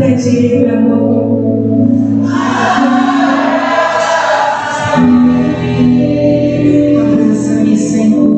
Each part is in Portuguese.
Aplaude para amor. Abraça-me, Senhor.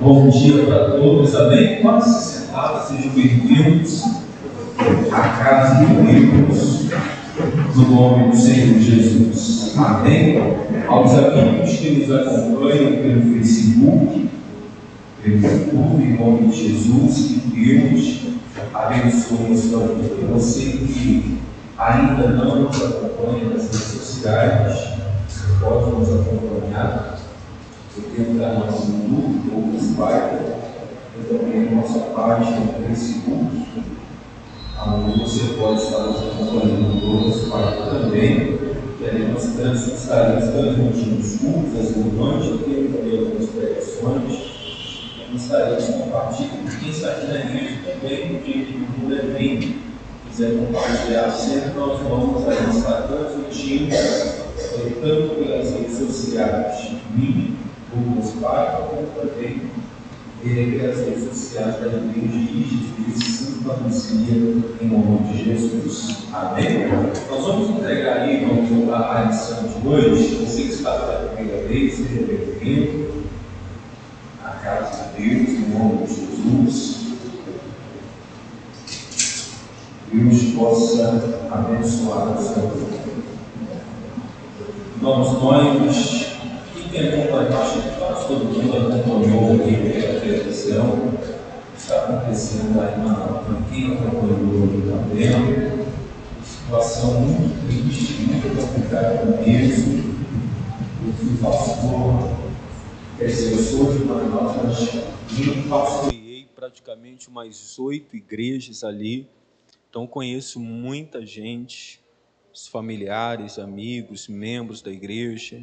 Bom dia para todos, amém? Pode se sentar, sejam bem-vindos à casa de Deus, no nome do Senhor Jesus, amém? Aos amigos que nos acompanham pelo Facebook, em nome de Jesus, que Deus abençoe a sua vida. Você que ainda não nos acompanha nas redes sociais, pode nos acompanhar. Eu tenho um canal no YouTube, Lucas Paiva, eu também tenho nossa página no Facebook, onde você pode estar nos acompanhando no Lucas Paiva também. Estaremos transmitindo os cultos, as reuniões, eu tenho também algumas pregações, estaremos compartilhando. Quem está aqui na igreja também, quem também quiser compartilhar, sempre nós vamos estar transmitindo, tanto pelas redes sociais minhas, Lucas Paiva, como também pelas redes sociais da igreja de Jesus desvia, em nome de Jesus. Amém? Nós vamos entregar aí, vamos a lição de hoje. Você que está pela primeira vez, seja bem-vindo à casa de Deus, em nome de Jesus. Deus possa abençoar o seu povo. Vamos nós, quem tem acompanhado, quase todo mundo acompanhou aqui pela televisão, está acontecendo lá em Manaus. Quem acompanhou está vendo, situação muito triste, muito complicada mesmo. Eu fui pastor, quer dizer, eu sou de Manaus, mas pastoreei praticamente umas 8 igrejas ali, então conheço muita gente, os familiares, amigos, membros da igreja,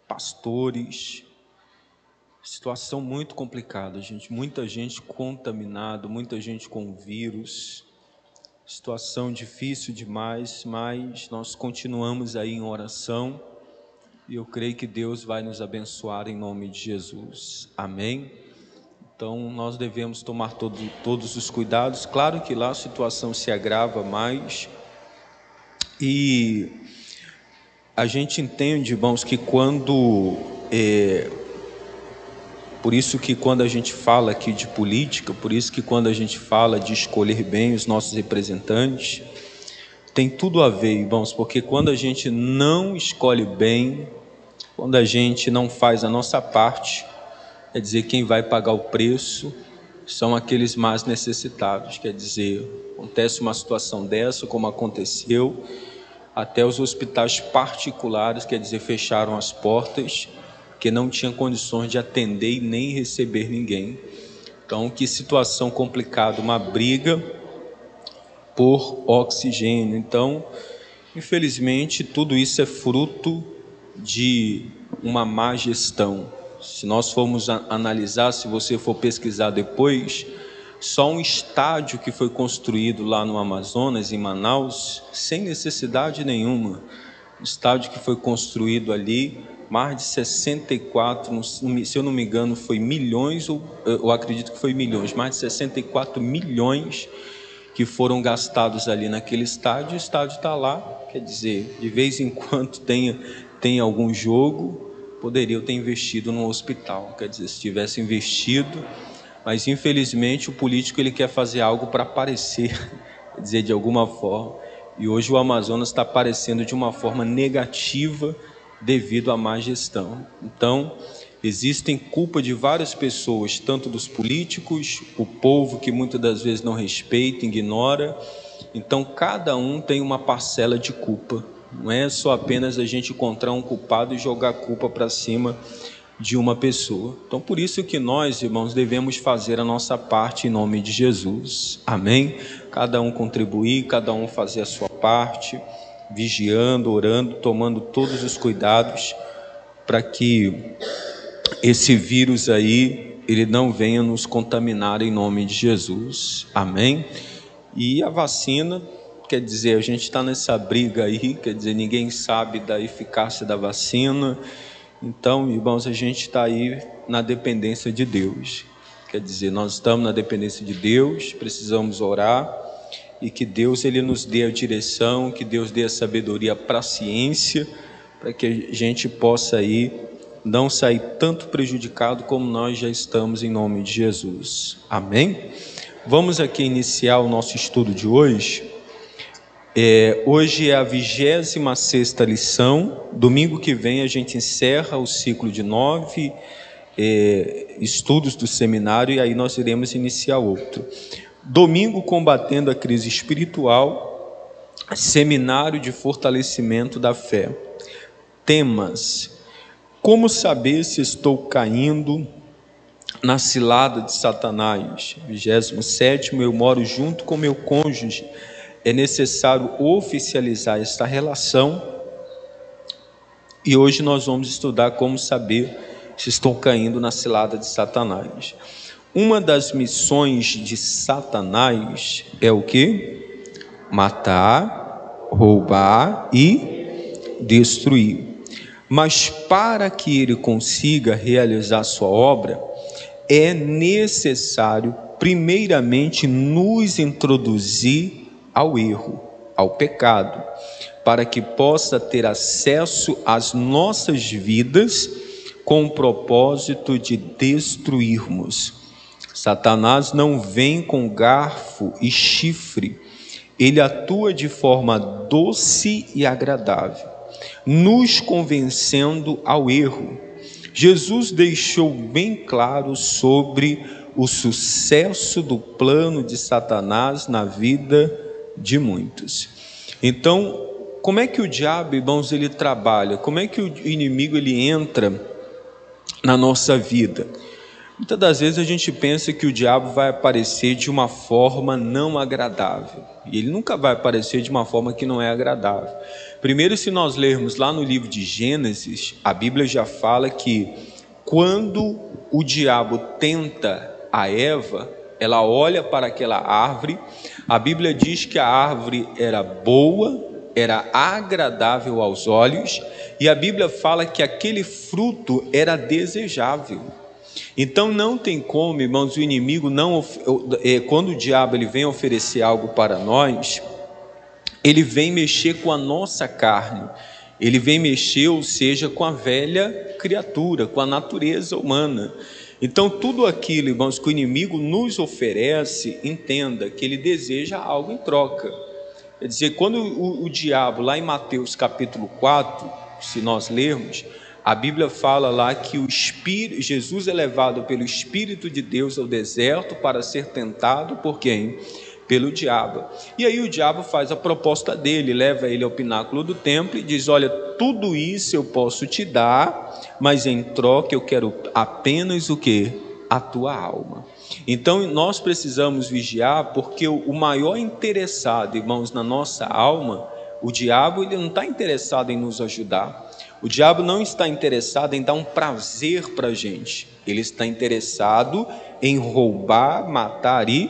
pastores. Situação muito complicada, gente. Muita gente contaminada, muita gente com vírus. Situação difícil demais, mas nós continuamos aí em oração e eu creio que Deus vai nos abençoar em nome de Jesus. Amém? Então nós devemos tomar todos os cuidados. Claro que lá a situação se agrava mais. E a gente entende, irmãos, que por isso que quando a gente fala aqui de política, por isso que quando a gente fala de escolher bem os nossos representantes, tem tudo a ver, irmãos, porque quando a gente não escolhe bem, quando a gente não faz a nossa parte, quer dizer, quem vai pagar o preço são aqueles mais necessitados. Quer dizer, acontece uma situação dessa, como aconteceu, até os hospitais particulares, quer dizer, fecharam as portas, que não tinham condições de atender e nem receber ninguém. Então, que situação complicada, uma briga por oxigênio. Então, infelizmente, tudo isso é fruto de uma má gestão. Se nós formos analisar, se você for pesquisar depois, só um estádio que foi construído lá no Amazonas, em Manaus, sem necessidade nenhuma, um estádio que foi construído ali, mais de 64, se eu não me engano, foi milhões, ou eu acredito que foi milhões, mais de 64 milhões que foram gastados ali naquele estádio. O estádio está lá, quer dizer, de vez em quando tem algum jogo, poderiam ter investido no hospital, quer dizer, se tivesse investido, mas infelizmente o político ele quer fazer algo para aparecer, quer dizer, de alguma forma, e hoje o Amazonas está aparecendo de uma forma negativa devido à má gestão. Então, existem culpa de várias pessoas, tanto dos políticos, o povo que muitas das vezes não respeita, ignora. Então, cada um tem uma parcela de culpa. Não é só apenas a gente encontrar um culpado e jogar a culpa para cima de uma pessoa. Então, por isso que nós, irmãos, devemos fazer a nossa parte em nome de Jesus. Amém? Cada um contribuir, cada um fazer a sua parte, vigiando, orando, tomando todos os cuidados para que esse vírus aí, ele não venha nos contaminar em nome de Jesus. Amém? E a vacina, quer dizer, a gente está nessa briga aí, quer dizer, ninguém sabe da eficácia da vacina. Então, irmãos, a gente está aí na dependência de Deus. Quer dizer, nós estamos na dependência de Deus, precisamos orar e que Deus ele nos dê a direção, que Deus dê a sabedoria para a ciência, para que a gente possa aí não sair tanto prejudicado como nós já estamos em nome de Jesus. Amém? Vamos aqui iniciar o nosso estudo de hoje. Hoje é a 26ª lição. Domingo que vem a gente encerra o ciclo de 9 estudos do seminário e aí nós iremos iniciar outro. Domingo, combatendo a crise espiritual, seminário de fortalecimento da fé. Temas: como saber se estou caindo na cilada de Satanás? 27º, eu moro junto com meu cônjuge. É necessário oficializar esta relação. E hoje nós vamos estudar como saber se estou caindo na cilada de Satanás. Uma das missões de Satanás é o quê? Matar, roubar e destruir. Mas para que ele consiga realizar sua obra, é necessário primeiramente nos introduzir ao erro, ao pecado, para que possa ter acesso às nossas vidas com o propósito de destruirmos. Satanás não vem com garfo e chifre, ele atua de forma doce e agradável, nos convencendo ao erro. Jesus deixou bem claro sobre o sucesso do plano de Satanás na vida de muitos. Então, como é que o diabo, irmãos, ele trabalha? Como é que o inimigo ele entra na nossa vida? Muitas das vezes a gente pensa que o diabo vai aparecer de uma forma não agradável, e ele nunca vai aparecer de uma forma que não é agradável. Primeiro, se nós lermos lá no livro de Gênesis, a Bíblia já fala que quando o diabo tenta a Eva, ela olha para aquela árvore, a Bíblia diz que a árvore era boa, era agradável aos olhos, e a Bíblia fala que aquele fruto era desejável. Então não tem como, irmãos, o inimigo quando o diabo ele vem oferecer algo para nós, ele vem mexer com a nossa carne, ele vem mexer, ou seja, com a velha criatura, com a natureza humana. Então tudo aquilo, irmãos, que o inimigo nos oferece, entenda que ele deseja algo em troca. Quer dizer, quando o diabo, lá em Mateus capítulo 4, se nós lermos, a Bíblia fala lá que Jesus é levado pelo Espírito de Deus ao deserto para ser tentado por quem? Pelo diabo. E aí o diabo faz a proposta dele, leva ele ao pináculo do templo e diz: olha, tudo isso eu posso te dar, mas em troca eu quero apenas o quê? A tua alma. Então nós precisamos vigiar, porque o maior interessado, irmãos, na nossa alma, o diabo, ele não está interessado em nos ajudar. O diabo não está interessado em dar um prazer para a gente, ele está interessado em roubar, matar e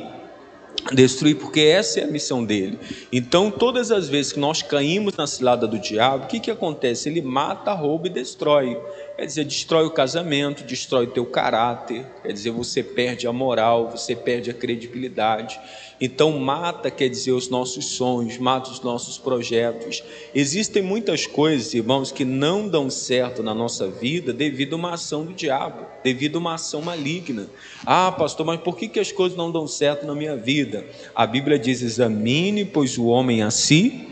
destruir, porque essa é a missão dele. Então todas as vezes que nós caímos na cilada do diabo, o que acontece? Ele mata, rouba e destrói. Quer dizer, destrói o casamento, destrói o teu caráter, quer dizer, você perde a moral, você perde a credibilidade. Então mata, quer dizer, os nossos sonhos, mata os nossos projetos. Existem muitas coisas, irmãos, que não dão certo na nossa vida devido a uma ação do diabo, devido a uma ação maligna. Ah, pastor, mas por que as coisas não dão certo na minha vida? A Bíblia diz: examine, pois o homem a si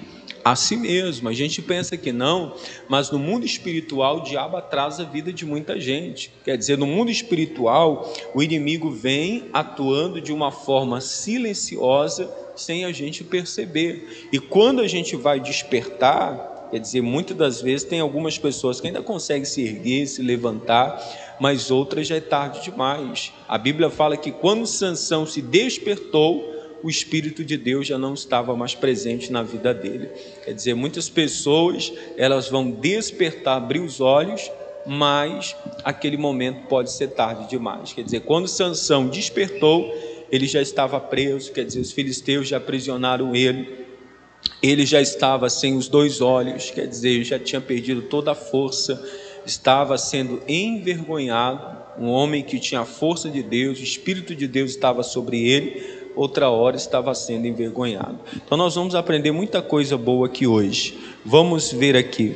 mesmo. A gente pensa que não, mas no mundo espiritual o diabo atrasa a vida de muita gente. Quer dizer, no mundo espiritual o inimigo vem atuando de uma forma silenciosa, sem a gente perceber. E quando a gente vai despertar, quer dizer, muitas das vezes tem algumas pessoas que ainda conseguem se erguer, se levantar, mas outras já é tarde demais. A Bíblia fala que quando Sansão se despertou, o Espírito de Deus já não estava mais presente na vida dele. Quer dizer, muitas pessoas, elas vão despertar, abrir os olhos, mas aquele momento pode ser tarde demais. Quer dizer, quando Sansão despertou, ele já estava preso, quer dizer, os filisteus já aprisionaram ele já estava sem os dois olhos, quer dizer, já tinha perdido toda a força, estava sendo envergonhado. Um homem que tinha a força de Deus, o Espírito de Deus estava sobre ele, outra hora estava sendo envergonhado. Então nós vamos aprender muita coisa boa aqui hoje. Vamos ver aqui.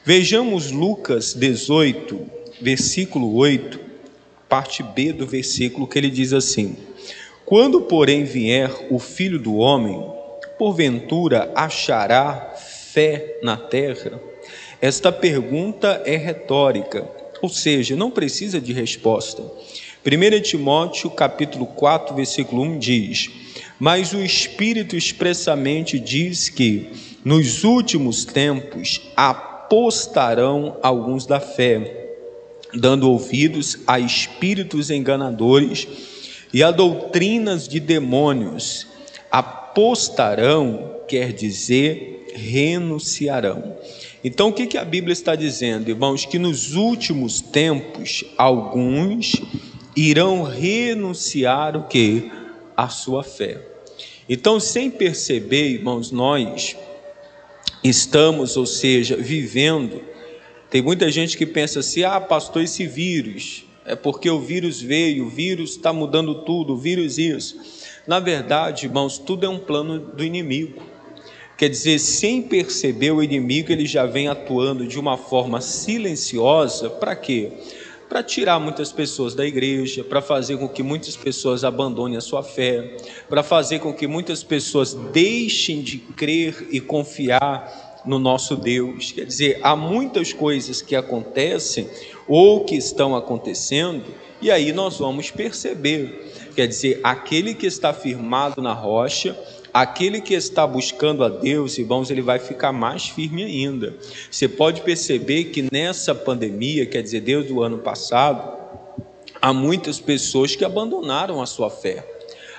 Vejamos Lucas 18, versículo 8, parte B do versículo, que ele diz assim: quando, porém, vier o Filho do Homem, porventura achará fé na terra? Esta pergunta é retórica, ou seja, não precisa de resposta. 1 Timóteo capítulo 4, versículo 1 diz: mas o Espírito expressamente diz que nos últimos tempos apostarão alguns da fé, dando ouvidos a espíritos enganadores e a doutrinas de demônios. Apostarão quer dizer renunciarão. Então o que a Bíblia está dizendo, irmãos? Que nos últimos tempos alguns irão renunciar o quê? A sua fé. Então, sem perceber, irmãos, nós estamos, ou seja, vivendo. Tem muita gente que pensa assim: ah, pastor, esse vírus, é porque o vírus veio, o vírus está mudando tudo, o vírus isso. Na verdade, irmãos, tudo é um plano do inimigo. Quer dizer, sem perceber, o inimigo ele já vem atuando de uma forma silenciosa. Para quê? Para tirar muitas pessoas da igreja, para fazer com que muitas pessoas abandonem a sua fé, para fazer com que muitas pessoas deixem de crer e confiar no nosso Deus. Quer dizer, há muitas coisas que acontecem ou que estão acontecendo, e aí nós vamos perceber. Quer dizer, aquele que está firmado na rocha, aquele que está buscando a Deus, irmãos, ele vai ficar mais firme ainda. Você pode perceber que nessa pandemia, quer dizer, desde o ano passado, há muitas pessoas que abandonaram a sua fé.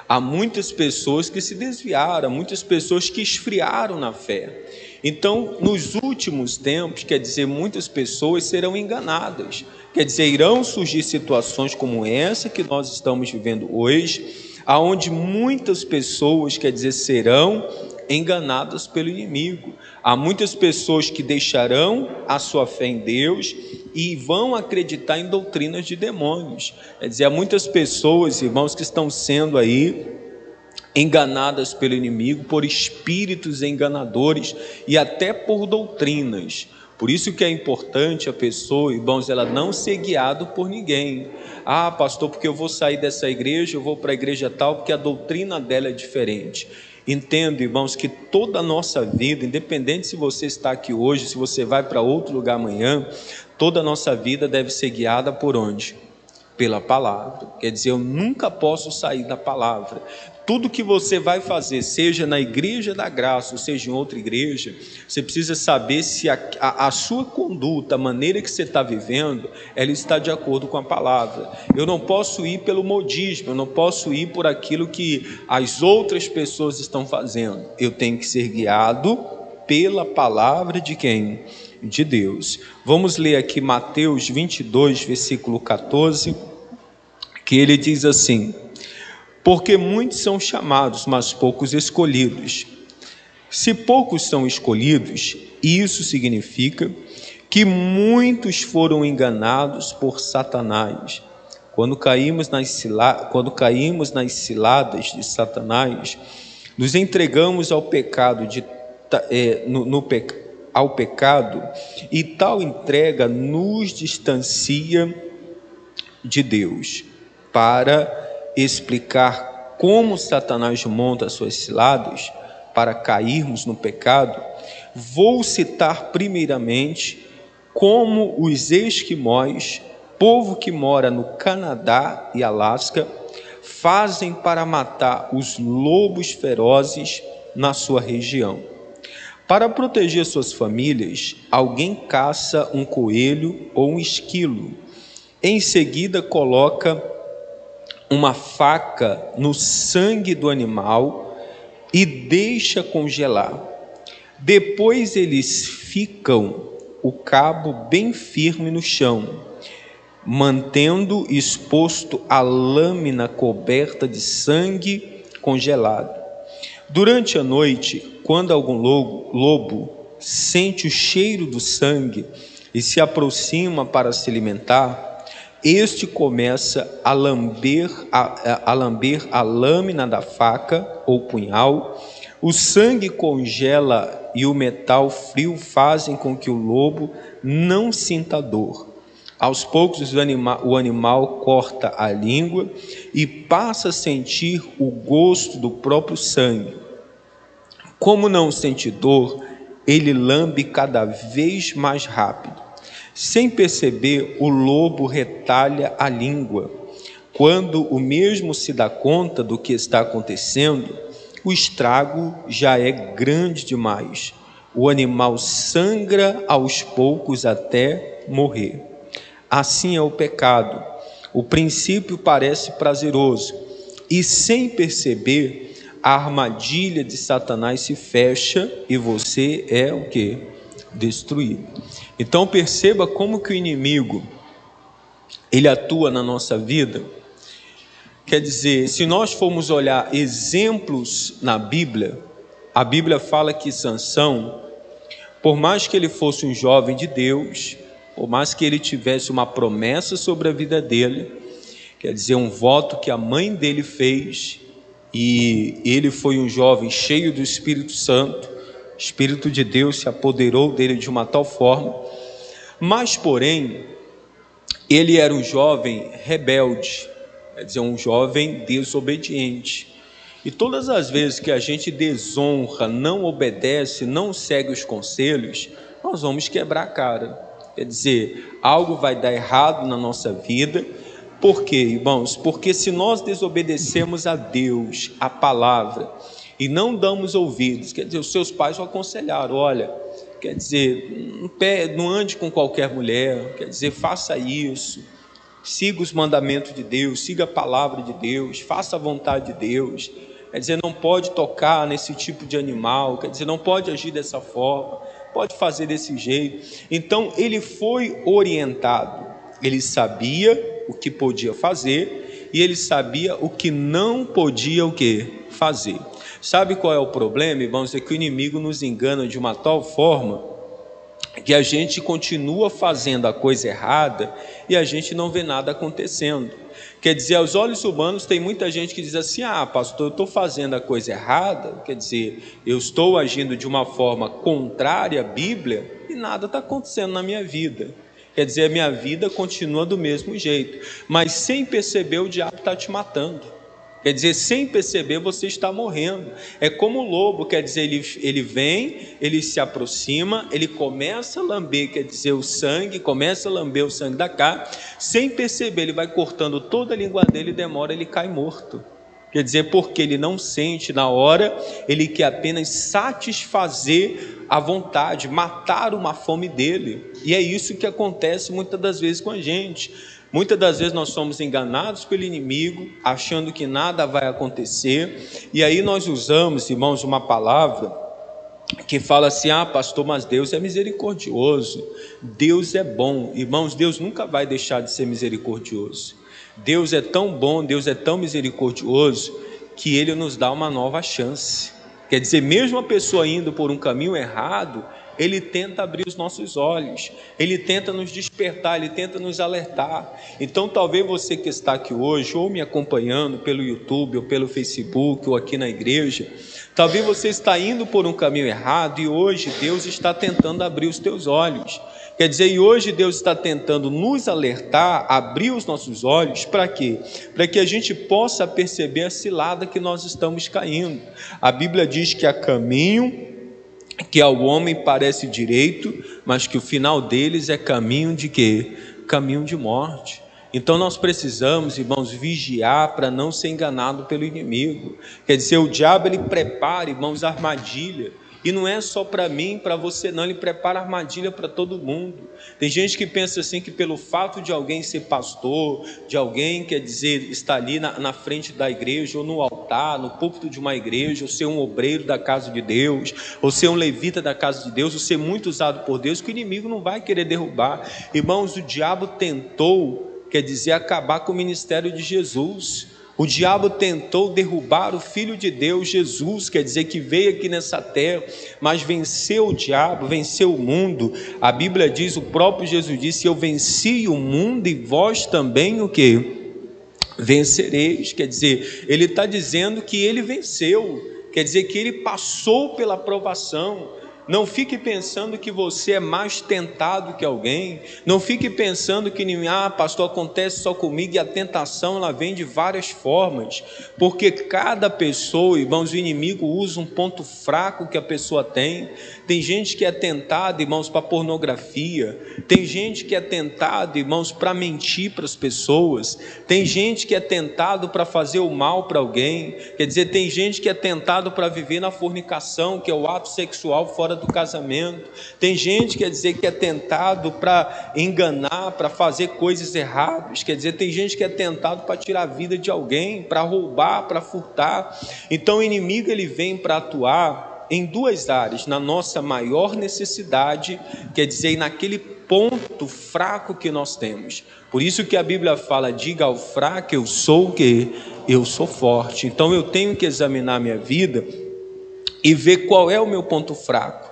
Há muitas pessoas que se desviaram, muitas pessoas que esfriaram na fé. Então, nos últimos tempos, quer dizer, muitas pessoas serão enganadas. Quer dizer, irão surgir situações como essa que nós estamos vivendo hoje, aonde muitas pessoas, quer dizer, serão enganadas pelo inimigo. Há muitas pessoas que deixarão a sua fé em Deus e vão acreditar em doutrinas de demônios. Quer dizer, há muitas pessoas, irmãos, que estão sendo aí enganadas pelo inimigo, por espíritos enganadores e até por doutrinas. Por isso que é importante a pessoa, irmãos, ela não ser guiada por ninguém. Ah, pastor, porque eu vou sair dessa igreja, eu vou para a igreja tal, porque a doutrina dela é diferente. Entendo, irmãos, que toda a nossa vida, independente se você está aqui hoje, se você vai para outro lugar amanhã, toda a nossa vida deve ser guiada por onde? Pela palavra. Quer dizer, eu nunca posso sair da palavra. Tudo que você vai fazer, seja na igreja da graça, ou seja em outra igreja, você precisa saber se a sua conduta, a maneira que você está vivendo, ela está de acordo com a palavra. Eu não posso ir pelo modismo, eu não posso ir por aquilo que as outras pessoas estão fazendo. Eu tenho que ser guiado pela palavra de quem? De Deus. Vamos ler aqui Mateus 22, versículo 14, que ele diz assim: porque muitos são chamados, mas poucos escolhidos. Se poucos são escolhidos, isso significa que muitos foram enganados por Satanás. Quando caímos nas ciladas de Satanás, nos entregamos ao pecado, ao pecado, e tal entrega nos distancia de Deus. Para explicar como Satanás monta as suas ciladas para cairmos no pecado, vou citar primeiramente como os esquimós, povo que mora no Canadá e Alasca, fazem para matar os lobos ferozes na sua região. Para proteger suas famílias, alguém caça um coelho ou um esquilo. Em seguida, coloca uma faca no sangue do animal e deixa congelar. Depois eles ficam o cabo bem firme no chão, mantendo exposto a lâmina coberta de sangue congelado. Durante a noite, quando algum lobo sente o cheiro do sangue e se aproxima para se alimentar, este começa a lamber a lâmina da faca ou punhal. O sangue congela e o metal frio fazem com que o lobo não sinta dor. Aos poucos o animal corta a língua e passa a sentir o gosto do próprio sangue. Como não sente dor, ele lambe cada vez mais rápido. Sem perceber, o lobo retalha a língua. Quando o mesmo se dá conta do que está acontecendo, o estrago já é grande demais. O animal sangra aos poucos até morrer. Assim é o pecado. O princípio parece prazeroso e, sem perceber, a armadilha de Satanás se fecha e você é o quê? Destruído. Então perceba como que o inimigo ele atua na nossa vida. Quer dizer, se nós formos olhar exemplos na Bíblia, a Bíblia fala que Sansão, por mais que ele fosse um jovem de Deus, por mais que ele tivesse uma promessa sobre a vida dele, quer dizer, um voto que a mãe dele fez, e ele foi um jovem cheio do Espírito Santo, o Espírito de Deus se apoderou dele de uma tal forma, mas porém, ele era um jovem rebelde, quer dizer, um jovem desobediente. E todas as vezes que a gente desonra, não obedece, não segue os conselhos, nós vamos quebrar a cara. Quer dizer, algo vai dar errado na nossa vida. Por quê, irmãos? Porque se nós desobedecemos a Deus, a palavra, e não damos ouvidos, quer dizer, os seus pais o aconselharam, olha, quer dizer, não ande com qualquer mulher, quer dizer, faça isso, siga os mandamentos de Deus, siga a palavra de Deus, faça a vontade de Deus, quer dizer, não pode tocar nesse tipo de animal, quer dizer, não pode agir dessa forma, pode fazer desse jeito. Então ele foi orientado, ele sabia o que podia fazer e ele sabia o que não podia fazer. Sabe qual é o problema, irmãos? É que o inimigo nos engana de uma tal forma que a gente continua fazendo a coisa errada e a gente não vê nada acontecendo. Quer dizer, aos olhos humanos tem muita gente que diz assim, pastor, eu estou fazendo a coisa errada, quer dizer, eu estou agindo de uma forma contrária à Bíblia e nada está acontecendo na minha vida. Quer dizer, a minha vida continua do mesmo jeito, mas sem perceber o diabo está te matando. Quer dizer, sem perceber você está morrendo. É como o lobo, quer dizer, ele vem, ele se aproxima, ele começa a lamber, quer dizer, o sangue, começa a lamber o sangue da carne, sem perceber, ele vai cortando toda a língua dele e demora, ele cai morto. Quer dizer, porque ele não sente na hora, ele quer apenas satisfazer a vontade, matar uma fome dele. E é isso que acontece muitas das vezes com a gente. Muitas das vezes nós somos enganados pelo inimigo, achando que nada vai acontecer, e aí nós usamos, irmãos, uma palavra que fala assim, pastor, mas Deus é misericordioso, Deus é bom. Irmãos, Deus nunca vai deixar de ser misericordioso. Deus é tão bom, Deus é tão misericordioso, que Ele nos dá uma nova chance. Quer dizer, mesmo a pessoa indo por um caminho errado, Ele tenta abrir os nossos olhos, Ele tenta nos despertar, Ele tenta nos alertar. Então talvez você que está aqui hoje, ou me acompanhando pelo YouTube, ou pelo Facebook, ou aqui na igreja, talvez você está indo por um caminho errado, e hoje Deus está tentando abrir os teus olhos. Quer dizer, e hoje Deus está tentando nos alertar, abrir os nossos olhos, para quê? Para que a gente possa perceber a cilada que nós estamos caindo. A Bíblia diz que há caminho que ao homem parece direito, mas que o final deles é caminho de quê? Caminho de morte. Então nós precisamos, irmãos, vigiar para não ser enganado pelo inimigo. Quer dizer, o diabo ele prepara, irmãos, armadilha. E não é só para mim, para você não, ele prepara armadilha para todo mundo. Tem gente que pensa assim, que pelo fato de alguém ser pastor, de alguém, quer dizer, estar ali na frente da igreja, ou no altar, no púlpito de uma igreja, ou ser um obreiro da casa de Deus, ou ser um levita da casa de Deus, ou ser muito usado por Deus, que o inimigo não vai querer derrubar. Irmãos, o diabo tentou, quer dizer, acabar com o ministério de Jesus. O diabo tentou derrubar o Filho de Deus, Jesus, quer dizer que veio aqui nessa terra, mas venceu o diabo, venceu o mundo. A Bíblia diz, o próprio Jesus disse, eu venci o mundo e vós também o quê? Vencereis. Quer dizer, ele está dizendo que ele venceu, quer dizer que ele passou pela provação. Não fique pensando que você é mais tentado que alguém. Não fique pensando que, pastor, acontece só comigo, e a tentação ela vem de várias formas. Porque cada pessoa, irmãos, o inimigo usa um ponto fraco que a pessoa tem. Tem gente que é tentada, irmãos, para pornografia. Tem gente que é tentada, irmãos, para mentir para as pessoas. Tem gente que é tentado para fazer o mal para alguém. Quer dizer, tem gente que é tentado para viver na fornicação, que é o ato sexual fora do casamento. Tem gente, quer dizer, que é tentado para enganar, para fazer coisas erradas. Quer dizer, tem gente que é tentado para tirar a vida de alguém, para roubar, para furtar. Então o inimigo ele vem para atuar em duas áreas: na nossa maior necessidade, quer dizer, naquele ponto fraco que nós temos. Por isso que a Bíblia fala, diga ao fraco, eu sou o quê? Eu sou forte. Então eu tenho que examinar minha vida e ver qual é o meu ponto fraco.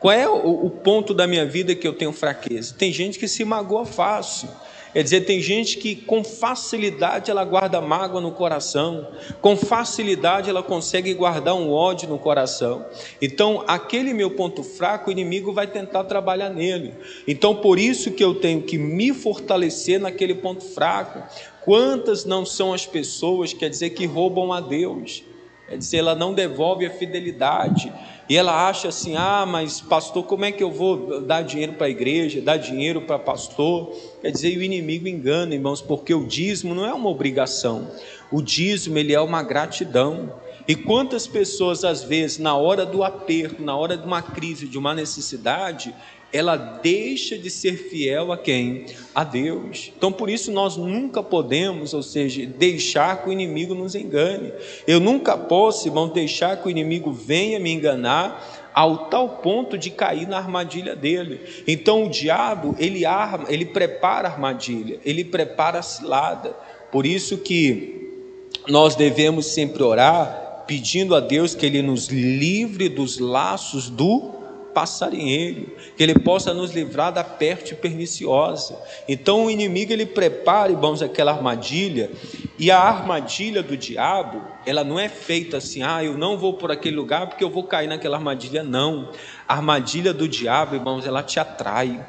Qual é o ponto da minha vida que eu tenho fraqueza? Tem gente que se magoa fácil. Quer dizer, tem gente que com facilidade ela guarda mágoa no coração, com facilidade ela consegue guardar um ódio no coração. Então, aquele meu ponto fraco, o inimigo vai tentar trabalhar nele. Então, por isso que eu tenho que me fortalecer naquele ponto fraco. Quantas não são as pessoas, quer dizer, que roubam a Deus? Quer dizer, ela não devolve a fidelidade. E ela acha assim, mas pastor, como é que eu vou dar dinheiro para a igreja, dar dinheiro para pastor? Quer dizer, o inimigo engana, irmãos, porque o dízimo não é uma obrigação. O dízimo, ele é uma gratidão. E quantas pessoas, às vezes, na hora do aperto, na hora de uma crise, de uma necessidade, ela deixa de ser fiel a quem? A Deus. Então, por isso, nós nunca podemos, ou seja, deixar que o inimigo nos engane. Eu nunca posso, irmão, deixar que o inimigo venha me enganar ao tal ponto de cair na armadilha dele. Então, o diabo, ele prepara a armadilha, ele prepara a cilada. Por isso que nós devemos sempre orar, pedindo a Deus que Ele nos livre dos laços do passarinheiro, que Ele possa nos livrar da peste perniciosa. Então o inimigo, ele prepara, irmãos, aquela armadilha, e a armadilha do diabo, ela não é feita assim, eu não vou por aquele lugar porque eu vou cair naquela armadilha. Não, a armadilha do diabo, irmãos, ela te atrai.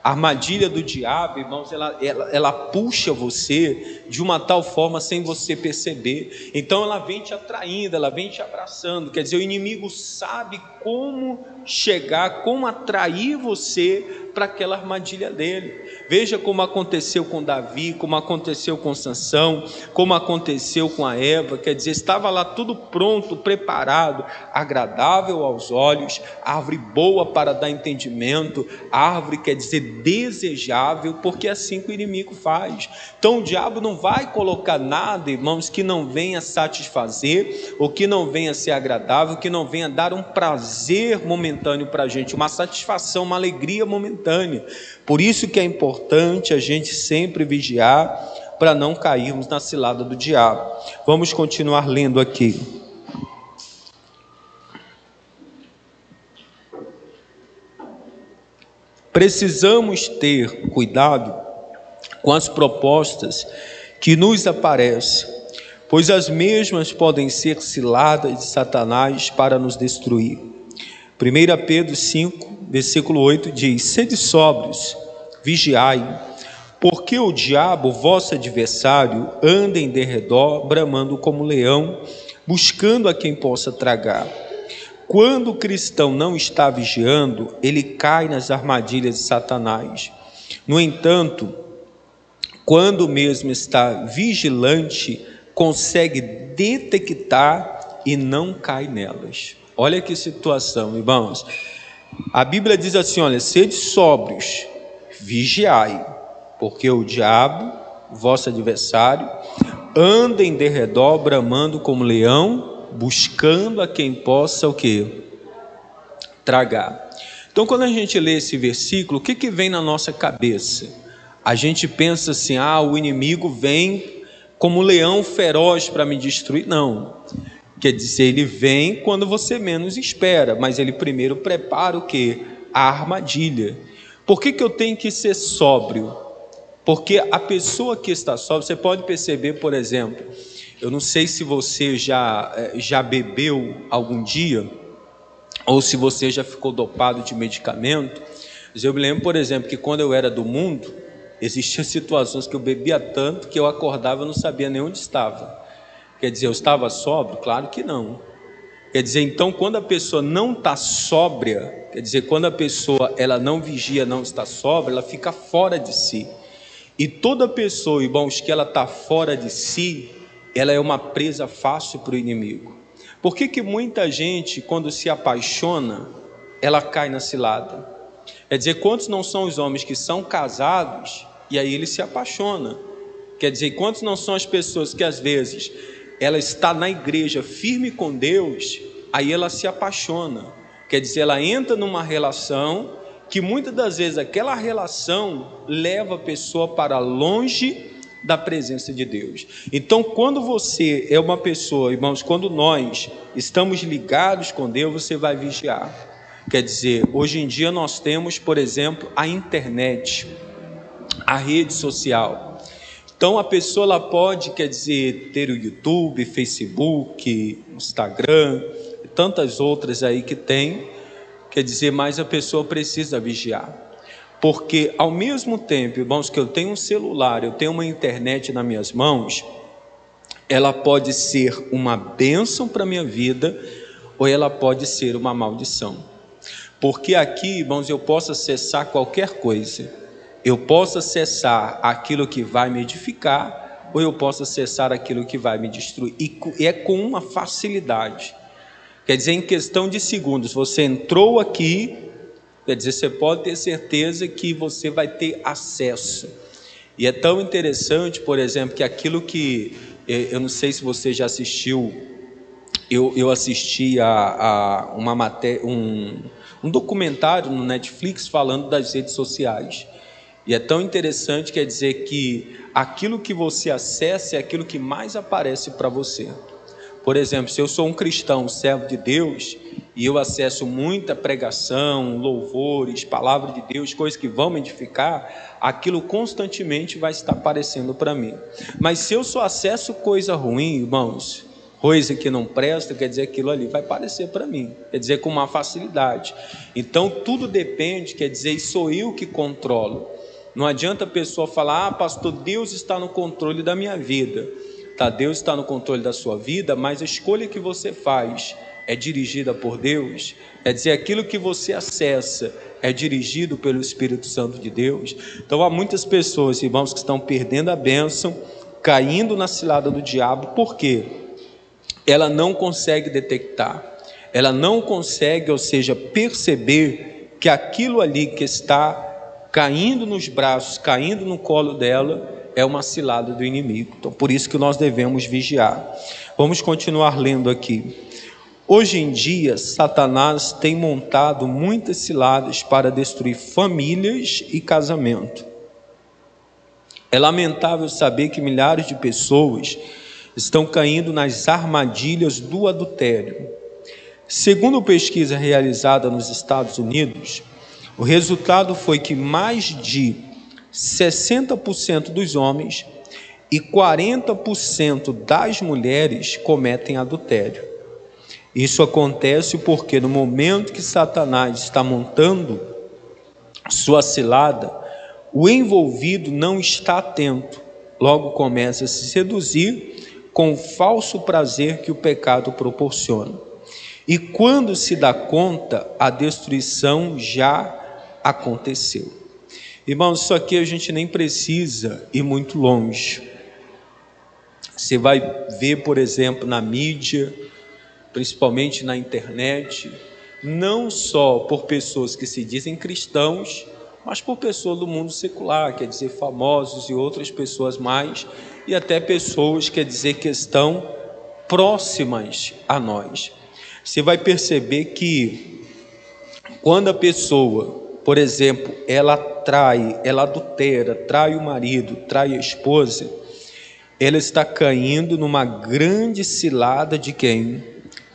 A armadilha do diabo, irmãos, ela puxa você de uma tal forma sem você perceber. Então ela vem te atraindo, ela vem te abraçando. Quer dizer, o inimigo sabe como chegar, como atrair você para aquela armadilha dele. Veja como aconteceu com Davi, como aconteceu com Sansão, como aconteceu com a Eva. Quer dizer, estava lá tudo pronto, preparado, agradável aos olhos, árvore boa para dar entendimento, árvore, quer dizer, desejável, porque é assim que o inimigo faz. Então o diabo não vai colocar nada, irmãos, que não venha satisfazer, ou que não venha ser agradável, que não venha dar um prazer momentâneo para a gente, uma satisfação, uma alegria momentânea. Por isso que é importante a gente sempre vigiar, para não cairmos na cilada do diabo. Vamos continuar lendo aqui. Precisamos ter cuidado com as propostas que nos aparecem, pois as mesmas podem ser ciladas de Satanás para nos destruir. 1 Pedro 5, versículo 8 diz: sede sóbrios, vigiai, porque o diabo, vosso adversário, anda em derredor, bramando como leão, buscando a quem possa tragar. Quando o cristão não está vigiando, ele cai nas armadilhas de Satanás. No entanto, quando mesmo está vigilante, consegue detectar e não cai nelas. Olha que situação, irmãos. A Bíblia diz assim, olha, sede sóbrios, vigiai, porque o diabo, vosso adversário, anda em derredor, bramando como leão, buscando a quem possa o quê? Tragar. Então, quando a gente lê esse versículo, o que vem na nossa cabeça? A gente pensa assim, o inimigo vem como um leão feroz para me destruir. Não. Quer dizer, ele vem quando você menos espera, mas ele primeiro prepara o quê? A armadilha. Por que eu tenho que ser sóbrio? Porque a pessoa que está sóbria, você pode perceber, por exemplo, eu não sei se você já bebeu algum dia, ou se você já ficou dopado de medicamento. Mas eu me lembro, por exemplo, que quando eu era do mundo, existiam situações que eu bebia tanto que eu acordava e não sabia nem onde estava. Quer dizer, eu estava sóbrio? Claro que não. Quer dizer, então, quando a pessoa não está sóbria, quer dizer, quando a pessoa ela não vigia, não está sóbria, ela fica fora de si. E toda pessoa, irmãos, que ela está fora de si, ela é uma presa fácil para o inimigo. Por que muita gente, quando se apaixona, ela cai na cilada? Quer dizer, quantos não são os homens que são casados e aí ele se apaixona? Quer dizer, quantos não são as pessoas que às vezes ela está na igreja firme com Deus, aí ela se apaixona? Quer dizer, ela entra numa relação que muitas das vezes aquela relação leva a pessoa para longe da presença de Deus. Então, quando você é uma pessoa, irmãos, quando nós estamos ligados com Deus, você vai vigiar. Quer dizer, hoje em dia nós temos, por exemplo, a internet, a rede social. Então a pessoa ela pode, quer dizer, ter o YouTube, Facebook, Instagram, e tantas outras aí que tem, quer dizer, mas a pessoa precisa vigiar. Porque ao mesmo tempo, irmãos, que eu tenho um celular, eu tenho uma internet nas minhas mãos, ela pode ser uma bênção para a minha vida, ou ela pode ser uma maldição. Porque aqui, irmãos, eu posso acessar qualquer coisa. Eu posso acessar aquilo que vai me edificar, ou eu posso acessar aquilo que vai me destruir. E é com uma facilidade. Quer dizer, em questão de segundos, você entrou aqui, quer dizer, você pode ter certeza que você vai ter acesso. E é tão interessante, por exemplo, que aquilo que, eu não sei se você já assistiu, eu assisti a uma matéria, um documentário no Netflix falando das redes sociais. E é tão interessante, quer dizer, que aquilo que você acessa é aquilo que mais aparece para você. Por exemplo, se eu sou um cristão, servo de Deus, e eu acesso muita pregação, louvores, palavra de Deus, coisas que vão me edificar, aquilo constantemente vai estar aparecendo para mim. Mas se eu só acesso coisa ruim, irmãos, coisa que não presta, quer dizer, aquilo ali vai aparecer para mim, quer dizer, com uma facilidade. Então tudo depende, quer dizer, sou eu que controlo. Não adianta a pessoa falar, pastor, Deus está no controle da minha vida. Tá, Deus está no controle da sua vida, mas a escolha que você faz é dirigida por Deus. Quer dizer, aquilo que você acessa é dirigido pelo Espírito Santo de Deus. Então há muitas pessoas, irmãos, que estão perdendo a bênção, caindo na cilada do diabo. Por quê? Ela não consegue detectar, ela não consegue, ou seja, perceber que aquilo ali que está caindo nos braços, caindo no colo dela, é uma cilada do inimigo. Então, por isso que nós devemos vigiar. Vamos continuar lendo aqui. Hoje em dia, Satanás tem montado muitas ciladas para destruir famílias e casamento. É lamentável saber que milhares de pessoas estão caindo nas armadilhas do adultério. Segundo pesquisa realizada nos Estados Unidos, o resultado foi que mais de 60% dos homens e 40% das mulheres cometem adultério. Isso acontece porque no momento que Satanás está montando sua cilada, o envolvido não está atento, logo começa a se seduzir com o falso prazer que o pecado proporciona. E quando se dá conta, a destruição já aconteceu. Irmãos, isso aqui a gente nem precisa ir muito longe. Você vai ver, por exemplo, na mídia, principalmente na internet, não só por pessoas que se dizem cristãos, mas por pessoas do mundo secular, quer dizer, famosos e outras pessoas mais, e até pessoas, quer dizer, que estão próximas a nós. Você vai perceber que quando a pessoa, por exemplo, ela trai, ela adultera, trai o marido, trai a esposa, ela está caindo numa grande cilada de quem?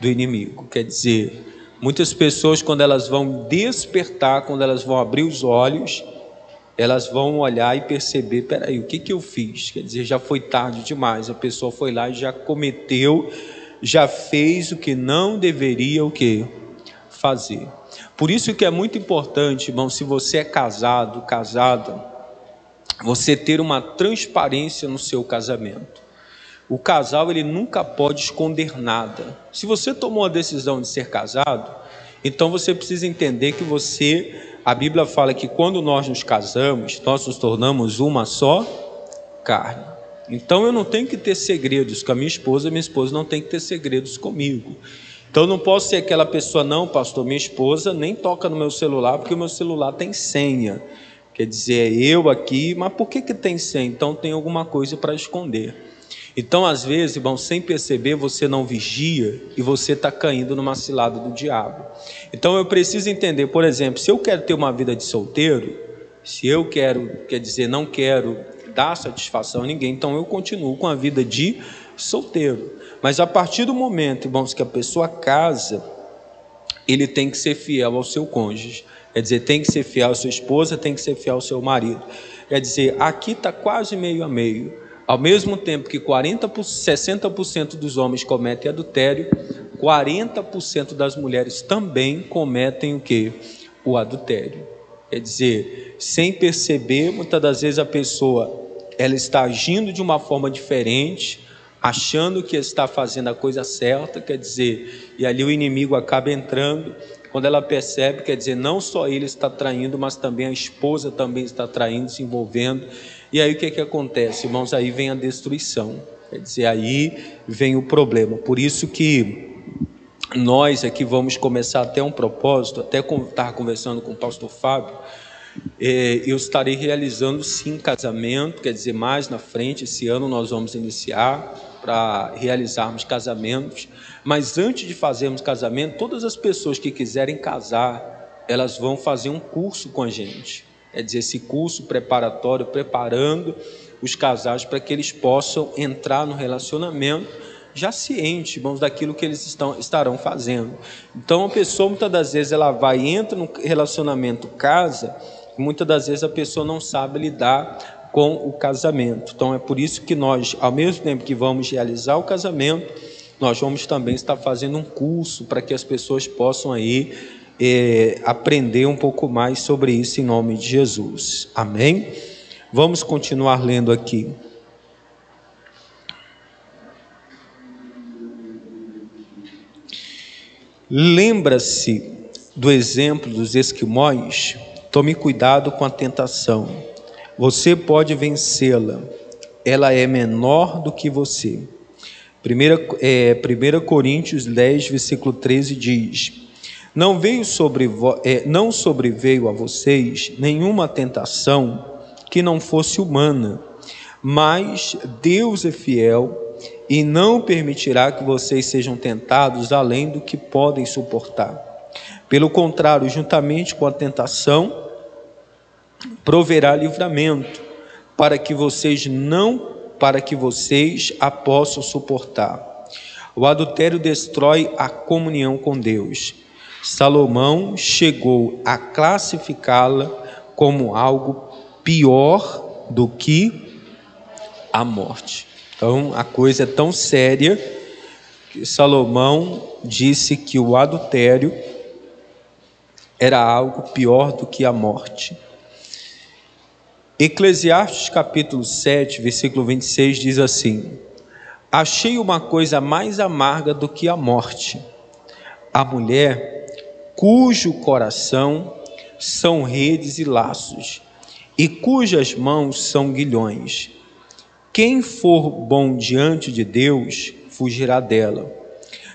Do inimigo. Quer dizer, muitas pessoas, quando elas vão despertar, quando elas vão abrir os olhos, elas vão olhar e perceber, peraí, o que eu fiz? Quer dizer, já foi tarde demais, a pessoa foi lá e já cometeu, já fez o que não deveria o quê? Fazer. Por isso que é muito importante, irmão, se você é casado, casada, você ter uma transparência no seu casamento. O casal, ele nunca pode esconder nada. Se você tomou a decisão de ser casado, então você precisa entender que a Bíblia fala que quando nós nos casamos, nós nos tornamos uma só carne. Então eu não tenho que ter segredos com a minha esposa não tem que ter segredos comigo. Então eu não posso ser aquela pessoa, não, pastor, minha esposa nem toca no meu celular, porque o meu celular tem senha. Quer dizer, é eu aqui, mas por que tem senha? Então tem alguma coisa para esconder. Então, às vezes, irmão, sem perceber, você não vigia e você está caindo numa cilada do diabo. Então eu preciso entender, por exemplo, se eu quero ter uma vida de solteiro, se eu quero, quer dizer, não quero dar satisfação a ninguém, então eu continuo com a vida de solteiro. Mas a partir do momento, irmãos, que a pessoa casa, ele tem que ser fiel ao seu cônjuge. Quer dizer, tem que ser fiel à sua esposa, tem que ser fiel ao seu marido. Quer dizer, aqui está quase meio a meio. Ao mesmo tempo que 60% dos homens cometem adultério, 40% das mulheres também cometem o quê? O adultério. Quer dizer, sem perceber, muitas das vezes a pessoa ela está agindo de uma forma diferente, achando que está fazendo a coisa certa, quer dizer, e ali o inimigo acaba entrando. Quando ela percebe, quer dizer, não só ele está traindo, mas também a esposa também está traindo, se envolvendo. E aí o que acontece, irmãos? Aí vem a destruição, quer dizer, aí vem o problema. Por isso que nós aqui vamos começar até um propósito, até estar conversando com o pastor Fábio, eu estarei realizando sim casamento, quer dizer, mais na frente, esse ano nós vamos iniciar para realizarmos casamentos, mas antes de fazermos casamento, todas as pessoas que quiserem casar, elas vão fazer um curso com a gente, quer dizer, esse curso preparatório, preparando os casais para que eles possam entrar no relacionamento já ciente, irmãos, daquilo que eles estarão fazendo. Então a pessoa muitas das vezes ela entra no relacionamento, casa, e muitas das vezes a pessoa não sabe lidar com o casamento. Então é por isso que nós, ao mesmo tempo que vamos realizar o casamento, nós vamos também estar fazendo um curso para que as pessoas possam aí aprender um pouco mais sobre isso em nome de Jesus. Amém? Vamos continuar lendo aqui. Lembra-se do exemplo dos esquimós? Tome cuidado com a tentação. Você pode vencê-la. Ela é menor do que você. 1 Coríntios 10, versículo 13 diz: não sobreveio a vocês nenhuma tentação que não fosse humana, mas Deus é fiel e não permitirá que vocês sejam tentados além do que podem suportar. Pelo contrário, juntamente com a tentação, proverá livramento, para que vocês a possam suportar. O adultério destrói a comunhão com Deus. Salomão chegou a classificá-la como algo pior do que a morte. Então, a coisa é tão séria que Salomão disse que o adultério era algo pior do que a morte. Eclesiastes capítulo 7, versículo 26 diz assim: achei uma coisa mais amarga do que a morte, a mulher cujo coração são redes e laços, e cujas mãos são grilhões. Quem for bom diante de Deus, fugirá dela,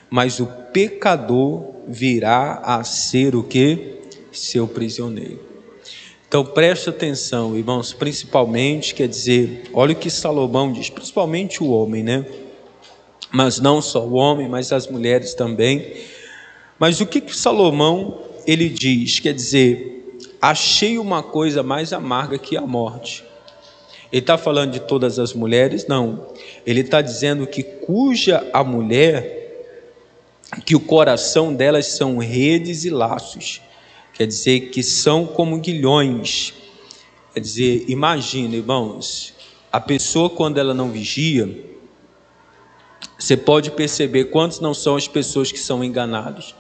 mas o pecador virá a ser o quê? Seu prisioneiro. Então preste atenção, irmãos, principalmente, quer dizer, olha o que Salomão diz, principalmente o homem, né? Mas não só o homem, mas as mulheres também. Mas o que Salomão, ele diz? Quer dizer, achei uma coisa mais amarga que a morte. Ele está falando de todas as mulheres? Não. Ele está dizendo que cuja a mulher, que o coração delas são redes e laços. Quer dizer, que são como guilhões. Quer dizer, imagina, irmãos, a pessoa quando ela não vigia, você pode perceber quantos não são as pessoas que são enganadas.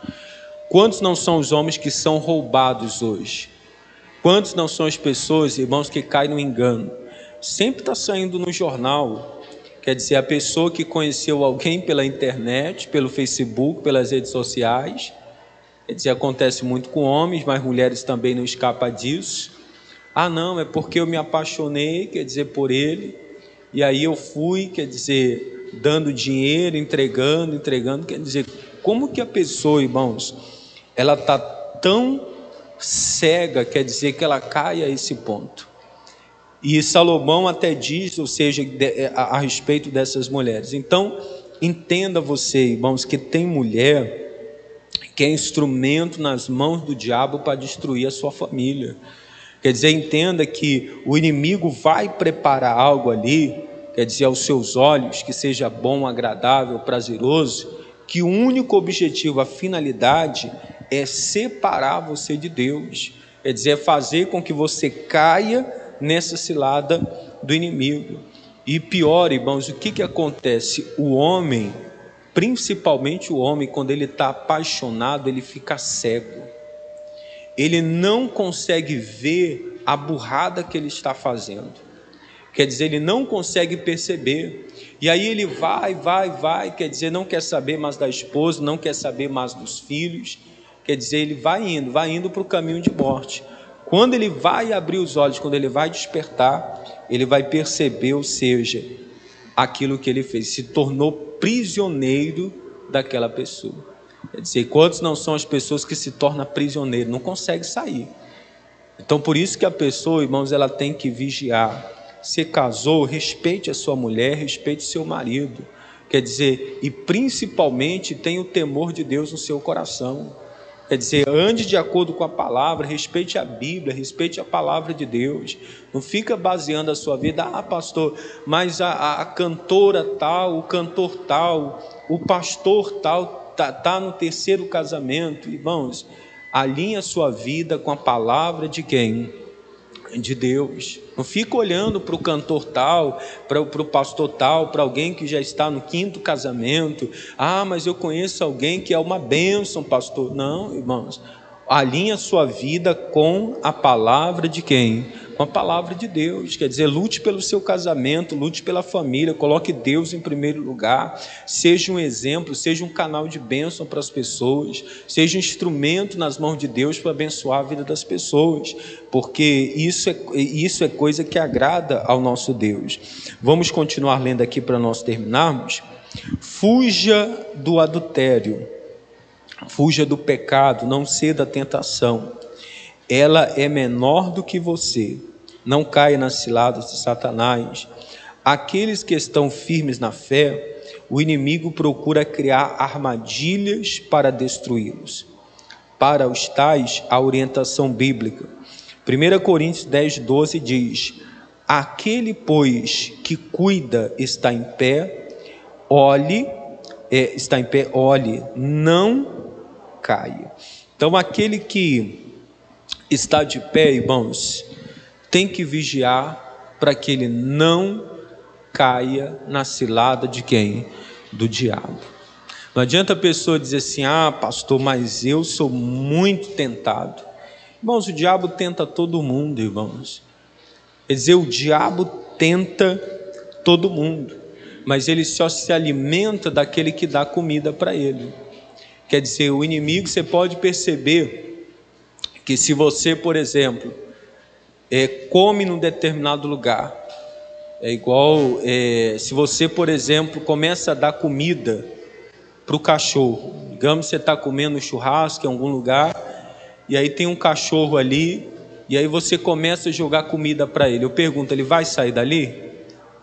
Quantos não são os homens que são roubados hoje? Quantos não são as pessoas, irmãos, que caem no engano? Sempre está saindo no jornal, quer dizer, a pessoa que conheceu alguém pela internet, pelo Facebook, pelas redes sociais, quer dizer, acontece muito com homens, mas mulheres também não escapam disso. Ah não, é porque eu me apaixonei, quer dizer, por ele, e aí eu fui, quer dizer, dando dinheiro, entregando, quer dizer, como que a pessoa, irmãos, ela está tão cega, quer dizer, que ela cai a esse ponto. E Salomão até diz, ou seja, a respeito dessas mulheres. Então, entenda você, irmãos, que tem mulher que é instrumento nas mãos do diabo para destruir a sua família. Quer dizer, entenda que o inimigo vai preparar algo ali, quer dizer, aos seus olhos, que seja bom, agradável, prazeroso, que o único objetivo, a finalidade é separar você de Deus, quer dizer, é fazer com que você caia nessa cilada do inimigo. E pior, irmãos, o que acontece? O homem, principalmente o homem, quando ele está apaixonado, ele fica cego. Ele não consegue ver a burrada que ele está fazendo. Quer dizer, ele não consegue perceber. E aí ele vai, quer dizer, não quer saber mais da esposa, não quer saber mais dos filhos. Quer dizer, ele vai indo para o caminho de morte. Quando ele vai abrir os olhos, quando ele vai despertar, ele vai perceber, ou seja, aquilo que ele fez, se tornou prisioneiro daquela pessoa. Quer dizer, quantos não são as pessoas que se tornam prisioneiros, não conseguem sair. Então, por isso que a pessoa, irmãos, ela tem que vigiar. Se casou, respeite a sua mulher, respeite o seu marido. Quer dizer, e principalmente tenha o temor de Deus no seu coração. Quer dizer, ande de acordo com a palavra, respeite a Bíblia, respeite a palavra de Deus. Não fica baseando a sua vida, pastor, mas a cantora tal, o cantor tal, o pastor tal, tá no terceiro casamento. Irmãos, alinhe a sua vida com a palavra de quem? De Deus. Não fica olhando para o cantor tal, para o pastor tal, para alguém que já está no 5º casamento. Mas eu conheço alguém que é uma bênção, pastor. Não, irmãos, alinhe a sua vida com a palavra de quem? Com a palavra de Deus. Quer dizer, lute pelo seu casamento, lute pela família, coloque Deus em primeiro lugar, seja um exemplo, seja um canal de bênção para as pessoas, seja um instrumento nas mãos de Deus para abençoar a vida das pessoas, porque isso é coisa que agrada ao nosso Deus. Vamos continuar lendo aqui para nós terminarmos. Fuja do adultério, fuja do pecado, não ceda à tentação. Ela é menor do que você. Não caia nas ciladas de Satanás. Aqueles que estão firmes na fé, o inimigo procura criar armadilhas para destruí-los. Para os tais, a orientação bíblica. 1 Coríntios 10:12 diz: aquele, pois, que cuida está em pé, olhe, não caia. Então, aquele que está de pé, irmãos, tem que vigiar para que ele não caia na cilada de quem? Do diabo. Não adianta a pessoa dizer assim: pastor, mas eu sou muito tentado. Irmãos, o diabo tenta todo mundo, irmãos. Quer dizer, o diabo tenta todo mundo, mas ele só se alimenta daquele que dá comida para ele. Quer dizer, o inimigo, você pode perceber que se você, por exemplo, come num determinado lugar, é igual se você, por exemplo, começa a dar comida para o cachorro. Digamos que você está comendo churrasco em algum lugar, e aí tem um cachorro ali, e aí você começa a jogar comida para ele. Eu pergunto, ele vai sair dali?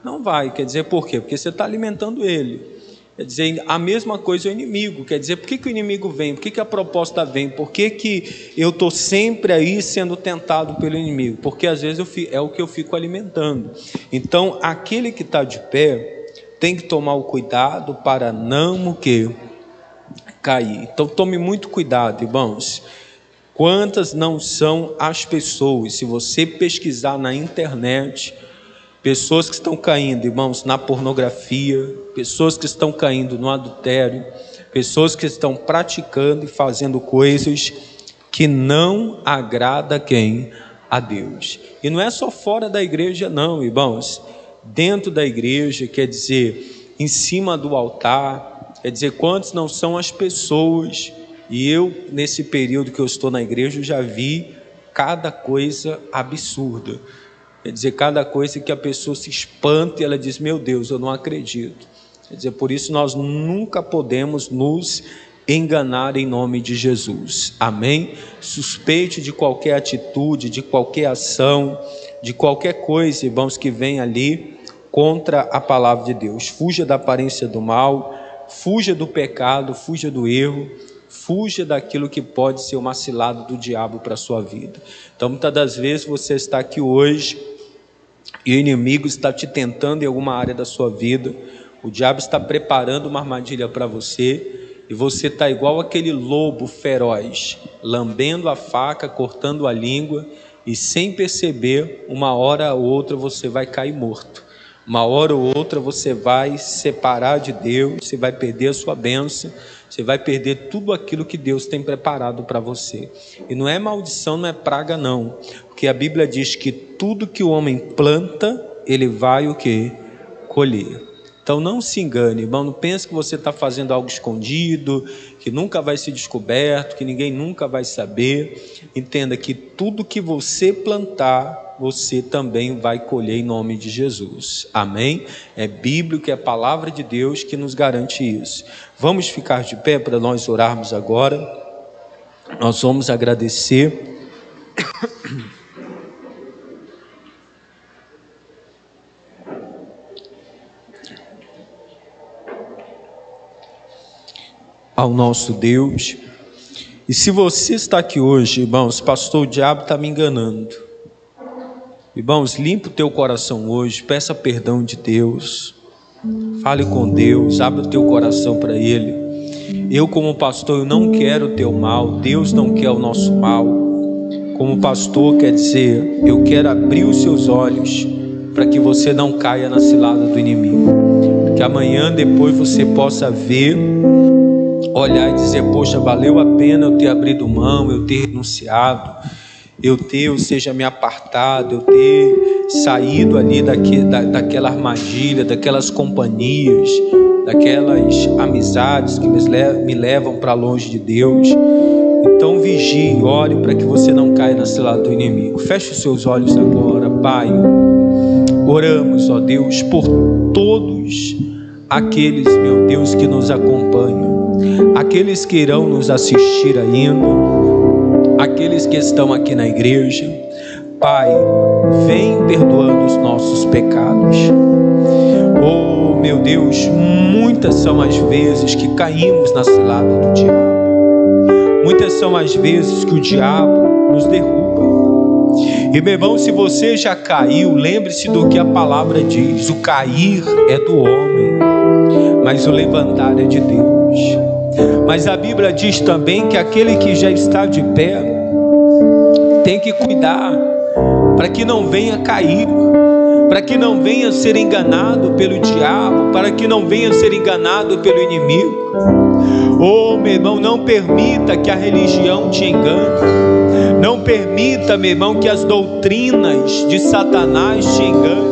Não vai. Quer dizer, por quê? Porque você está alimentando ele. Quer dizer, a mesma coisa é o inimigo. Quer dizer, por que o inimigo vem? Por que a proposta vem? Por que eu estou sempre aí sendo tentado pelo inimigo? Porque às vezes é o que eu fico alimentando. Então, aquele que está de pé tem que tomar o cuidado para não cair. Então, tome muito cuidado, irmãos. Quantas não são as pessoas, se você pesquisar na internet, pessoas que estão caindo, irmãos, na pornografia, pessoas que estão caindo no adultério, pessoas que estão praticando e fazendo coisas que não agrada a quem? A Deus. E não é só fora da igreja não, irmãos. Dentro da igreja, quer dizer, em cima do altar, quer dizer, quantos não são as pessoas. E eu, nesse período que eu estou na igreja, eu já vi cada coisa absurda. Quer dizer, cada coisa que a pessoa se espanta e ela diz: meu Deus, eu não acredito. Quer dizer, por isso nós nunca podemos nos enganar em nome de Jesus. Amém? Suspeite de qualquer atitude, de qualquer ação, de qualquer coisa, irmãos, que vem ali contra a palavra de Deus. Fuja da aparência do mal, fuja do pecado, fuja do erro, fuja daquilo que pode ser uma cilada do diabo para a sua vida. Então, muitas das vezes você está aqui hoje e o inimigo está te tentando em alguma área da sua vida, o diabo está preparando uma armadilha para você, e você está igual aquele lobo feroz, lambendo a faca, cortando a língua, e sem perceber, uma hora ou outra você vai cair morto. Uma hora ou outra você vai se separar de Deus, você vai perder a sua bênção, você vai perder tudo aquilo que Deus tem preparado para você. E não é maldição, não é praga não, porque a Bíblia diz que tudo que o homem planta, ele vai o quê? Colher. Então não se engane, irmão, não pense que você está fazendo algo escondido, que nunca vai ser descoberto, que ninguém nunca vai saber. Entenda que tudo que você plantar, você também vai colher em nome de Jesus. Amém? É bíblico, é a palavra de Deus que nos garante isso. Vamos ficar de pé para nós orarmos agora. Nós vamos agradecer. Ao nosso Deus. E se você está aqui hoje, irmãos, pastor, o diabo está me enganando. Irmãos, limpa o teu coração hoje, peça perdão de Deus, fale com Deus, abre o teu coração para Ele. Eu como pastor, eu não quero o teu mal, Deus não quer o nosso mal. Como pastor, quer dizer, eu quero abrir os seus olhos para que você não caia na cilada do inimigo. Que amanhã depois você possa ver, olhar e dizer, poxa, valeu a pena eu ter abrido mão, eu ter renunciado, eu seja me apartado, eu ter saído ali daquela armadilha, daquelas companhias, daquelas amizades que me levam para longe de Deus. Então vigie, ore para que você não caia na cilada do inimigo. Feche os seus olhos agora, Pai. Oramos, ó Deus, por todos aqueles, meu Deus, que nos acompanham, aqueles que irão nos assistir ainda, aqueles que estão aqui na igreja. Pai, vem perdoando os nossos pecados. Oh, meu Deus, muitas são as vezes que caímos na cilada do diabo. Muitas são as vezes que o diabo nos derruba. E meu irmão, se você já caiu, lembre-se do que a palavra diz: o cair é do homem, mas o levantar é de Deus. Mas a Bíblia diz também que aquele que já está de pé tem que cuidar para que não venha cair, para que não venha ser enganado pelo diabo, para que não venha ser enganado pelo inimigo. Oh, meu irmão, não permita que a religião te engane. Não permita, meu irmão, que as doutrinas de Satanás te enganem.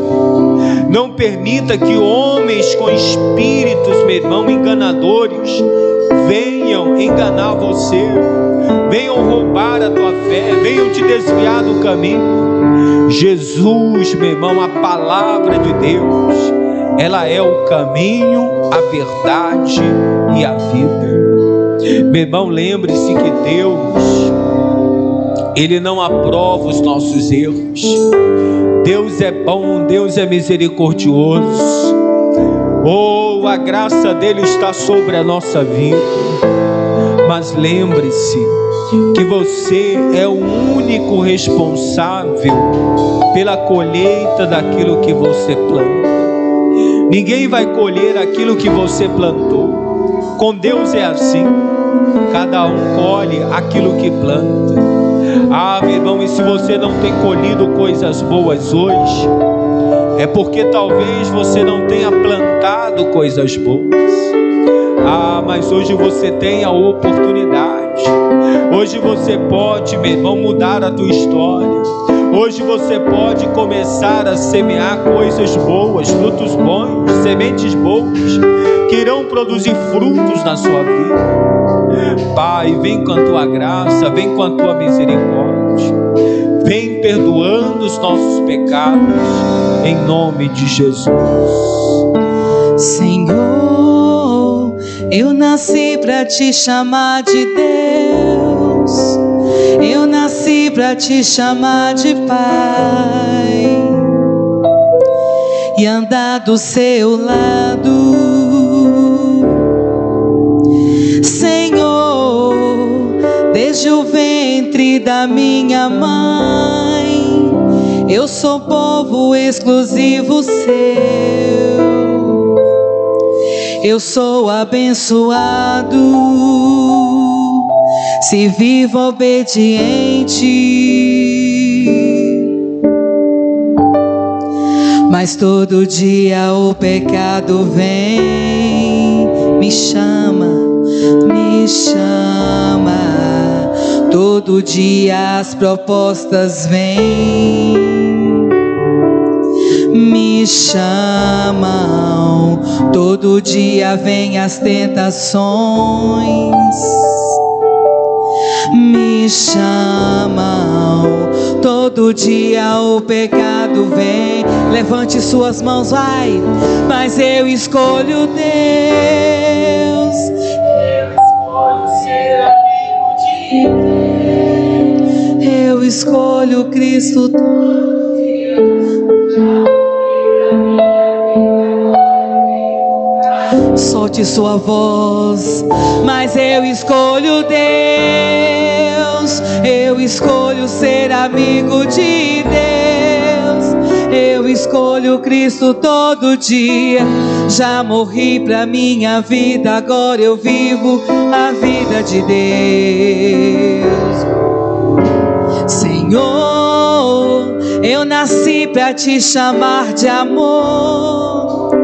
Não permita que homens com espíritos, meu irmão, enganadores, venham enganar você, venham roubar a tua fé, venham te desviar do caminho. Jesus, meu irmão, a palavra de Deus, ela é o caminho, a verdade e a vida. Meu irmão, lembre-se que Deus, Ele não aprova os nossos erros. Deus é bom, Deus é misericordioso. Oh, a graça dele está sobre a nossa vida. Mas lembre-se que você é o único responsável pela colheita daquilo que você planta. Ninguém vai colher aquilo que você plantou. Com Deus é assim. Cada um colhe aquilo que planta. Ah, meu irmão, e se você não tem colhido coisas boas hoje, é porque talvez você não tenha plantado coisas boas. Ah, mas hoje você tem a oportunidade. Hoje você pode, meu irmão, mudar a tua história. Hoje você pode começar a semear coisas boas, frutos bons, sementes boas, que irão produzir frutos na sua vida. Pai, vem com a tua graça, vem com a tua misericórdia, vem perdoando os nossos pecados, em nome de Jesus. Senhor, eu nasci para te chamar de Deus, eu nasci para te chamar de Pai e andar do seu lado. Senhor, desde o ventre da minha mãe, eu sou povo exclusivo seu. eu sou abençoado. Se vivo obediente, mas todo dia o pecado vem, me chama, me chama. Todo dia as propostas vêm, me chamam. Todo dia vem as tentações, me chamam. Todo dia o pecado vem. Levante suas mãos, vai. Mas eu escolho Deus, eu escolho ser amigo de Deus, eu escolho Cristo. Solte sua voz. Mas eu escolho Deus, eu escolho ser amigo de Deus, eu escolho Cristo todo dia. Já morri pra minha vida, agora eu vivo a vida de Deus. Senhor, eu nasci pra te chamar de amor,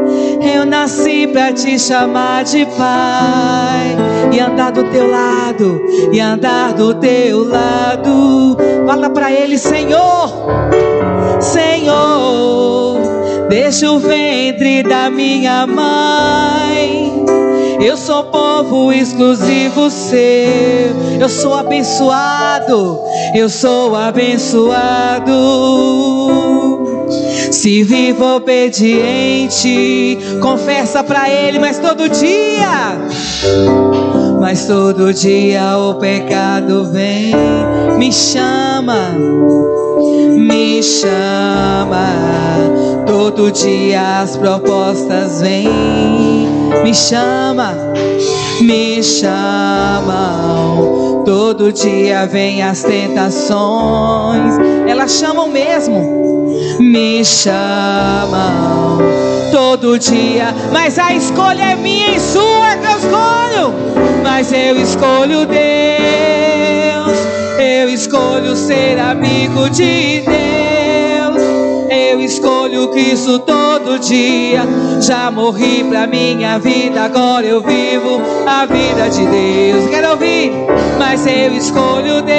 eu nasci pra te chamar de Pai, e andar do teu lado, e andar do teu lado. Fala pra Ele: Senhor, Senhor, deixa o ventre da minha mãe, eu sou povo exclusivo seu, eu sou abençoado, eu sou abençoado. Se vivo obediente, confessa pra Ele, mas todo dia o pecado vem, me chama, me chama. Todo dia as propostas vêm, me chama, me chamam. Todo dia vem as tentações, elas chamam mesmo, me chamam todo dia. Mas a escolha é minha e sua, que eu escolho. Mas eu escolho Deus, eu escolho ser amigo de Deus, eu escolho Cristo todo dia. Já morri pra minha vida, agora eu vivo a vida de Deus. Quero ouvir? Mas eu escolho Deus,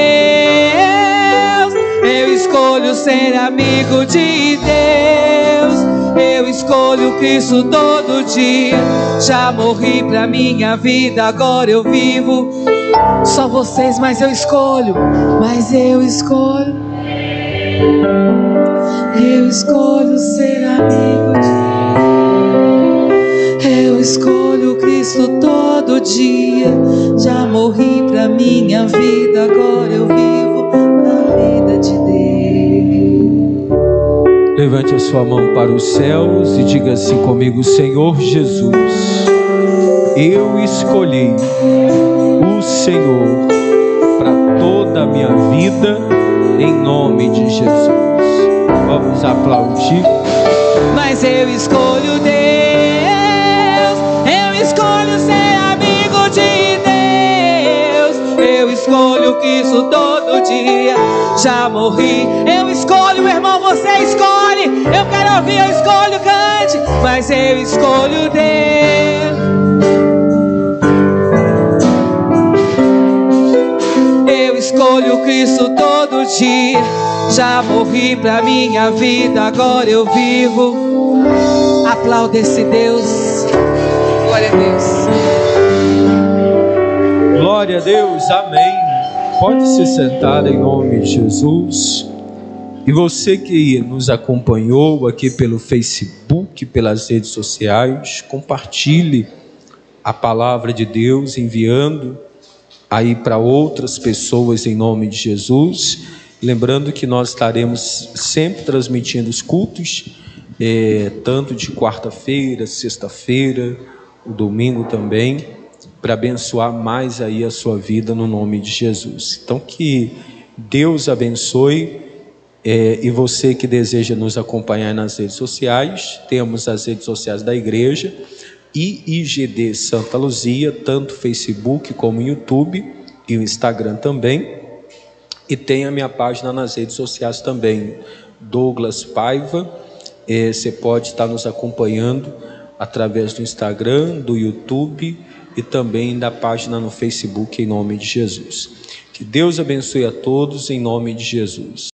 eu escolho ser amigo de Deus, eu escolho Cristo todo dia. Já morri pra minha vida, agora eu vivo. Só vocês, mas eu escolho, mas eu escolho. Eu escolho ser amigo de Deus, eu escolho Cristo todo dia. Já morri pra minha vida, agora eu vivo a vida de Deus. Levante a sua mão para os céus e diga assim comigo: Senhor Jesus, eu escolhi o Senhor para toda a minha vida, em nome de Jesus. Vamos aplaudir. Mas eu escolho Deus, eu escolho ser amigo de Deus, eu escolho Cristo todo dia. Já morri, eu escolho, meu irmão, você escolhe. Eu quero ouvir, eu escolho, cante. Mas eu escolho Deus, eu escolho Cristo todo dia. Já morri pra minha vida, agora eu vivo. Aplauda esse Deus. Glória a Deus. Glória a Deus, amém. Pode se sentar em nome de Jesus. E você que nos acompanhou aqui pelo Facebook, pelas redes sociais, compartilhe a palavra de Deus, enviando aí para outras pessoas em nome de Jesus. Lembrando que nós estaremos sempre transmitindo os cultos, tanto de quarta-feira, sexta-feira, o domingo também, para abençoar mais aí a sua vida no nome de Jesus. Então que Deus abençoe, e você que deseja nos acompanhar nas redes sociais, temos as redes sociais da igreja, IIGD Santa Luzia, tanto Facebook como YouTube e o Instagram também. E tem a minha página nas redes sociais também, Douglas Paiva. Você pode estar nos acompanhando através do Instagram, do YouTube e também da página no Facebook, em nome de Jesus. Que Deus abençoe a todos, em nome de Jesus.